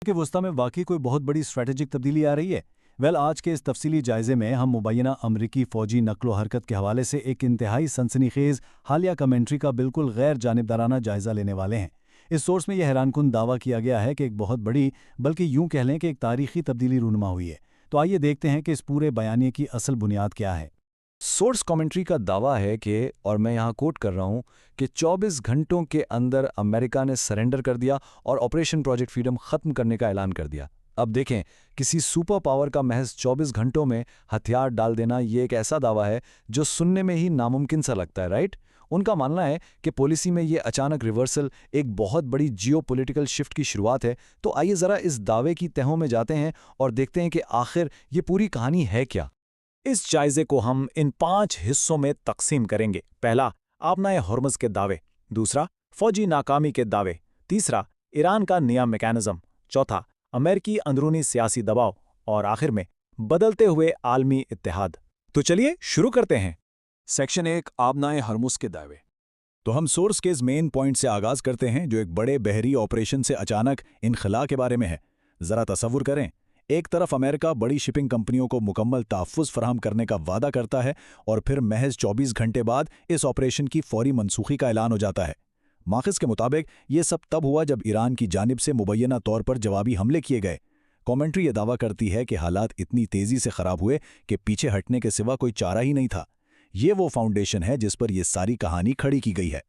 कि वस्ता में वाकई कोई बहुत बड़ी स्ट्रैटेजिक तब्दीली आ रही है। आज के इस तफसीली जायजे में हम मुबैना अमरीकी फ़ौजी नक्लो हरकत के हवाले से एक इंतहाई सनसनीखेज़ हालिया कमेंट्री का बिल्कुल गैर जानिबदाराना जायज़ा लेने वाले हैं। इस सोर्स में यह हैरानकुन दावा किया गया है कि एक बहुत बड़ी, बल्कि यूं कह लें कि एक तारीखी तब्दीली रूनुमा हुई है। तो आइए देखते हैं कि इस पूरे बयानिए की असल बुनियाद क्या है। सोर्स कमेंट्री का दावा है कि, और मैं यहाँ कोट कर रहा हूँ, कि 24 घंटों के अंदर अमेरिका ने सरेंडर कर दिया और ऑपरेशन प्रोजेक्ट फ्रीडम ख़त्म करने का ऐलान कर दिया। अब देखें, किसी सुपर पावर का महज 24 घंटों में हथियार डाल देना, ये एक ऐसा दावा है जो सुनने में ही नामुमकिन सा लगता है, राइट? उनका मानना है कि पॉलिसी में ये अचानक रिवर्सल एक बहुत बड़ी जियोपॉलिटिकल शिफ्ट की शुरुआत है। तो आइए ज़रा इस दावे की तहों में जाते हैं और देखते हैं कि आखिर ये पूरी कहानी है क्या। इस जायजे को हम इन 5 हिस्सों में तकसीम करेंगे। पहला, आबनाए हॉर्मज़ के दावे। दूसरा, फौजी नाकामी के दावे। तीसरा, ईरान का नया मैकेनिज्म। चौथा, अमेरिकी अंदरूनी सियासी दबाव। और आखिर में, बदलते हुए आलमी इत्तेहाद। तो चलिए शुरू करते हैं। सेक्शन 1, आबनाए हॉर्मुज़ के दावे। तो हम सोर्स के इस मेन पॉइंट से आगाज़ करते हैं जो एक बड़े बहरी ऑपरेशन से अचानक इनखला के बारे में है। ज़रा तसव्वुर करें, एक तरफ अमेरिका बड़ी शिपिंग कंपनियों को मुकम्मल तहफ़्फ़ुज़ फराहम करने का वादा करता है और फिर महज 24 घंटे बाद इस ऑपरेशन की फौरी मनसूखी का ऐलान हो जाता है। माखिज़ के मुताबिक ये सब तब हुआ जब ईरान की जानिब से मुबैना तौर पर जवाबी हमले किए गए। कमेंट्री ये दावा करती है कि हालात इतनी तेज़ी से ख़राब हुए कि पीछे हटने के सिवा कोई चारा ही नहीं था। ये वो फाउंडेशन है जिस पर यह सारी कहानी खड़ी की गई है।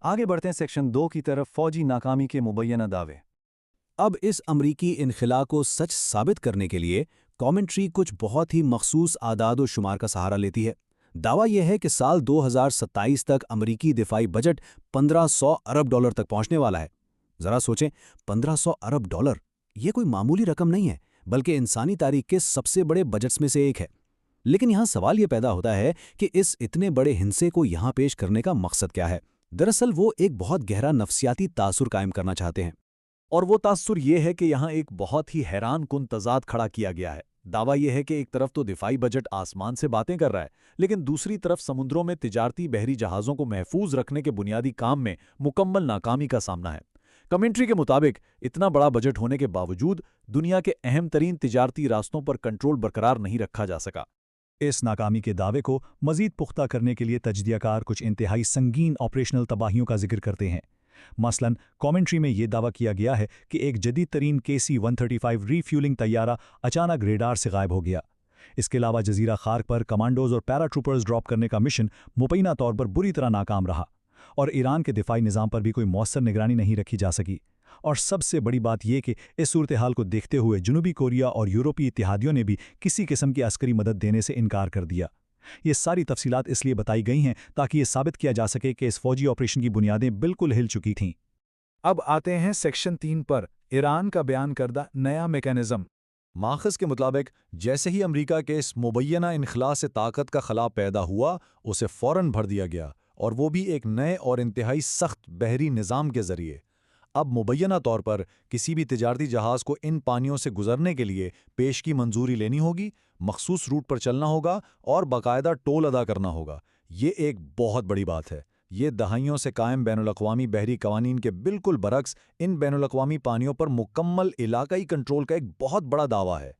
आगे बढ़ते हैं सेक्शन 2 की तरफ, फौजी नाकामी के मुबैना दावे। अब इस अमरीकी इनखला को सच साबित करने के लिए कमेंट्री कुछ बहुत ही मखसूस आदाद व शुमार का सहारा लेती है। दावा यह है कि साल 2027 तक अमरीकी दिफाई बजट 1500 अरब डॉलर तक पहुंचने वाला है। ज़रा सोचें, 1500 अरब डॉलर, ये कोई मामूली रकम नहीं है, बल्कि इंसानी तारीख के सबसे बड़े बजट्स में से एक है। लेकिन यहाँ सवाल ये पैदा होता है कि इस इतने बड़े हिस्से को यहाँ पेश करने का मकसद क्या है। दरअसल वो एक बहुत गहरा नफसियाती तासुर कायम करना चाहते हैं। और वो तासुर ये है कि यहाँ एक बहुत ही हैरान कुन तजाद खड़ा किया गया है। दावा यह है कि एक तरफ तो दिफाई बजट आसमान से बातें कर रहा है, लेकिन दूसरी तरफ समुद्रों में तिजारती बहरी जहाज़ों को महफूज रखने के बुनियादी काम में मुकम्मल नाकामी का सामना है। कमेंट्री के मुताबिक इतना बड़ा बजट होने के बावजूद दुनिया के अहम तरीन तिजारती रास्तों पर कंट्रोल बरकरार नहीं रखा जा सका। इस नाकामी के दावे को मज़ीद पुख्ता करने के लिए तजदियाकार कुछ इंतहाई संगीन ऑपरेशनल तबाहियों का जिक्र करते हैं। मसलन कमेंट्री में यह दावा किया गया है कि एक जदीद तरीन KC-135 रीफ्यूलिंग तैयारा अचानक रेडार से गायब हो गया। इसके अलावा जजीरा खार्क पर कमांडोज और पैराट्रूपर्स ड्रॉप करने का मिशन मुबैना तौर पर बुरी तरह नाकाम रहा और ईरान के दिफाई निज़ाम पर भी कोई मौसर निगरानी नहीं रखी जा सकी। और सबसे बड़ी बात यह कि इस सूरत हाल को देखते हुए जनूबी कोरिया और यूरोपीय इत्तेहादियों ने भी किसी किस्म की अस्करी मदद देने से इनकार कर दिया। ये सारी तफसीलात इसलिए बताई गई हैं ताकि ये साबित किया जा सके कि इस फौजी ऑपरेशन की बुनियादें बिल्कुल हिल चुकी थीं। अब आते हैं सेक्शन 3 पर, ईरान का बयान करदा नया मैकेनिज्म। माखज़ के मुताबिक जैसे ही अमरीका के इस मुबैना इनखला से ताकत का खला पैदा हुआ, उसे फ़ौरन भर दिया गया, और वो भी एक नए और इंतहाई सख्त बहरी निज़ाम के ज़रिए। अब मुबैना तौर पर किसी भी तिजारती जहाज़ को इन पानियों से गुजरने के लिए पेश की मंजूरी लेनी होगी, मखसूस रूट पर चलना होगा और बाकायदा टोल अदा करना होगा। ये एक बहुत बड़ी बात है। ये दहाइयों से कायम बैनुल-अक़वामी बहरी कवानीन के बिल्कुल बरक्स इन बैनुल-अक़वामी पानियों पर मुकम्मल इलाकाई कंट्रोल का एक बहुत बड़ा दावा है।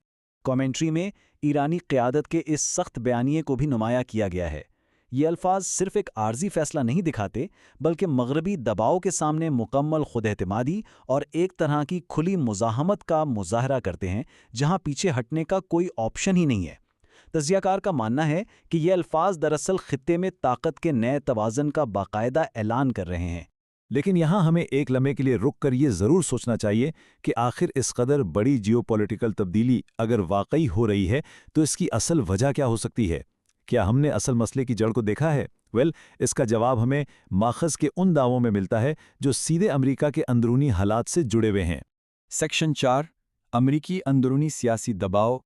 कमेंट्री में ईरानी क़यादत के इस सख्त बयानिए को भी नुमाया किया गया है। ये अल्फाज सिर्फ एक आर्जी फैसला नहीं दिखाते, बल्कि मगरबी दबाव के सामने मुकम्मल खुद-एतमादी और एक तरह की खुली मुज़ाहमत का मुज़ाहरा करते हैं, जहां पीछे हटने का कोई ऑप्शन ही नहीं है। तज्ज़ियाकार का मानना है कि ये अल्फाज दरअसल खित्ते में ताकत के नए तवाज़न का बाकायदा ऐलान कर रहे हैं। लेकिन यहाँ हमें एक लम्हे के लिए रुक कर ये ज़रूर सोचना चाहिए कि आखिर इस कदर बड़ी जियोपॉलिटिकल तब्दीली अगर वाकई हो रही है तो इसकी असल वजह क्या हो सकती है। क्या हमने असल मसले की जड़ को देखा है? इसका जवाब हमें माखज़ के उन दावों में मिलता है जो सीधे अमरीका के अंदरूनी हालात से जुड़े हुए हैं। सेक्शन 4, अमरीकी अंदरूनी सियासी दबाव।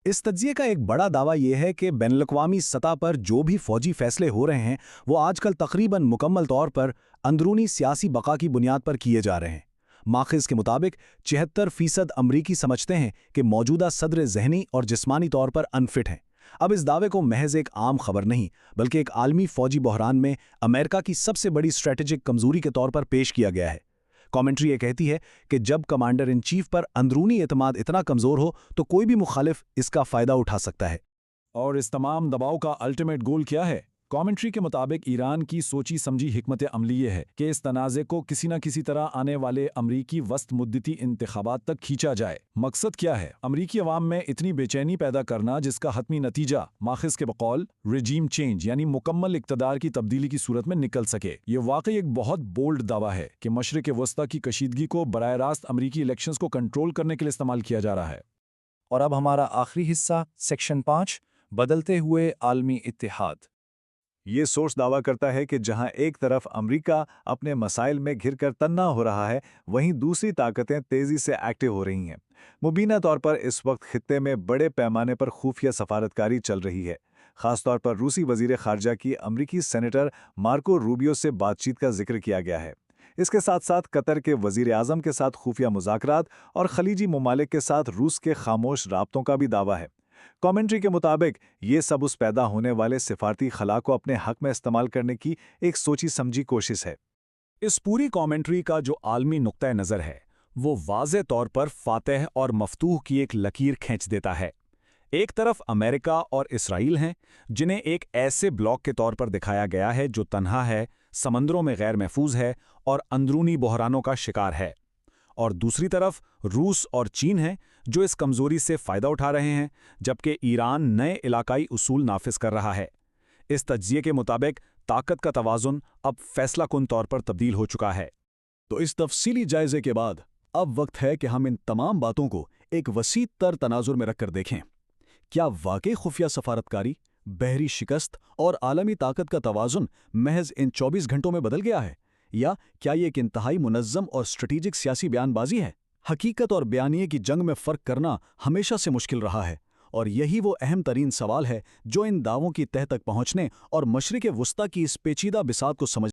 इस तज्ज़िये का एक बड़ा दावा यह है कि बैनुल-अक़वामी सतह पर जो भी फौजी फैसले हो रहे हैं वो आजकल तकरीबन मुकम्मल तौर पर अंदरूनी सियासी बका की बुनियाद पर किए जा रहे हैं। माखज़ के मुताबिक 76% अमरीकी समझते हैं कि मौजूदा सदर ज़हनी और जिस्मानी तौर पर अनफिट हैं। अब इस दावे को महज एक आम खबर नहीं, बल्कि एक आलमी फौजी बहरान में अमेरिका की सबसे बड़ी स्ट्रैटेजिक कमजोरी के तौर पर पेश किया गया है। کامنٹری یہ کہتی ہے کہ جب کمانڈر ان چیف پر اندرونی اعتماد اتنا کمزور ہو تو کوئی بھی مخالف اس کا فائدہ اٹھا سکتا ہے۔ اور اس تمام دباؤ کا الٹیمیٹ گول کیا ہے؟ کامنٹری کے مطابق ایران کی سوچی سمجھی حکمت عملی یہ ہے کہ اس تنازع کو کسی نہ کسی طرح آنے والے امریکی وسط مدتی انتخابات تک کھینچا جائے۔ مقصد کیا ہے؟ امریکی عوام میں اتنی بے چینی پیدا کرنا جس کا حتمی نتیجہ ماخذ کے بقول ریجیم چینج یعنی مکمل اقتدار کی تبدیلی کی صورت میں نکل سکے۔ یہ واقعی ایک بہت بولڈ دعویٰ ہے کہ مشرق وسطی کی کشیدگی کو براہ راست امریکی الیکشنز کو کنٹرول کرنے کے لیے استعمال کیا جا رہا ہے۔ اور اب ہمارا آخری حصہ سیکشن 5 بدلتے ہوئے عالمی اتحاد۔ یہ سورس دعویٰ کرتا ہے کہ جہاں ایک طرف امریکہ اپنے مسائل میں گھر کر تنہا ہو رہا ہے، وہیں دوسری طاقتیں تیزی سے ایکٹیو ہو رہی ہیں۔ مبینہ طور پر اس وقت خطے میں بڑے پیمانے پر خفیہ سفارتکاری چل رہی ہے۔ خاص طور پر روسی وزیر خارجہ کی امریکی سینیٹر مارکو روبیو سے بات چیت کا ذکر کیا گیا ہے۔ اس کے ساتھ ساتھ قطر کے وزیر اعظم کے ساتھ خفیہ مذاکرات اور خلیجی ممالک کے ساتھ روس کے خاموش رابطوں کا بھی دعویٰ ہے۔ کامنٹری کے مطابق یہ سب اس پیدا ہونے والے سفارتی خلا کو اپنے حق میں استعمال کرنے کی ایک سوچی سمجھی کوشش ہے۔ اس پوری کامنٹری کا جو عالمی نقطہ نظر ہے وہ واضح طور پر فاتح اور مفتوح کی ایک لکیر کھینچ دیتا ہے۔ ایک طرف امریکہ اور اسرائیل ہیں جنہیں ایک ایسے بلاک کے طور پر دکھایا گیا ہے جو تنہا ہے، سمندروں میں غیر محفوظ ہے اور اندرونی بحرانوں کا شکار ہے، اور دوسری طرف روس اور چین ہیں جو اس کمزوری سے فائدہ اٹھا رہے ہیں، جبکہ ایران نئے علاقائی اصول نافذ کر رہا ہے۔ اس تجزیے کے مطابق طاقت کا توازن اب فیصلہ کن طور پر تبدیل ہو چکا ہے۔ تو اس تفصیلی جائزے کے بعد اب وقت ہے کہ ہم ان تمام باتوں کو ایک وسیع تر تناظر میں رکھ کر دیکھیں۔ کیا واقعی خفیہ سفارتکاری، بحری شکست اور عالمی طاقت کا توازن محض ان 24 گھنٹوں میں بدل گیا ہے، یا کیا یہ ایک انتہائی منظم اور اسٹریٹجک سیاسی بیان بازی ہے؟ حقیقت اور بیانیے کی جنگ میں فرق کرنا ہمیشہ سے مشکل رہا ہے، اور یہی وہ اہم ترین سوال ہے جو ان دعووں کی تہ تک پہنچنے اور مشرق وسطی کی اس پیچیدہ بساط کو سمجھ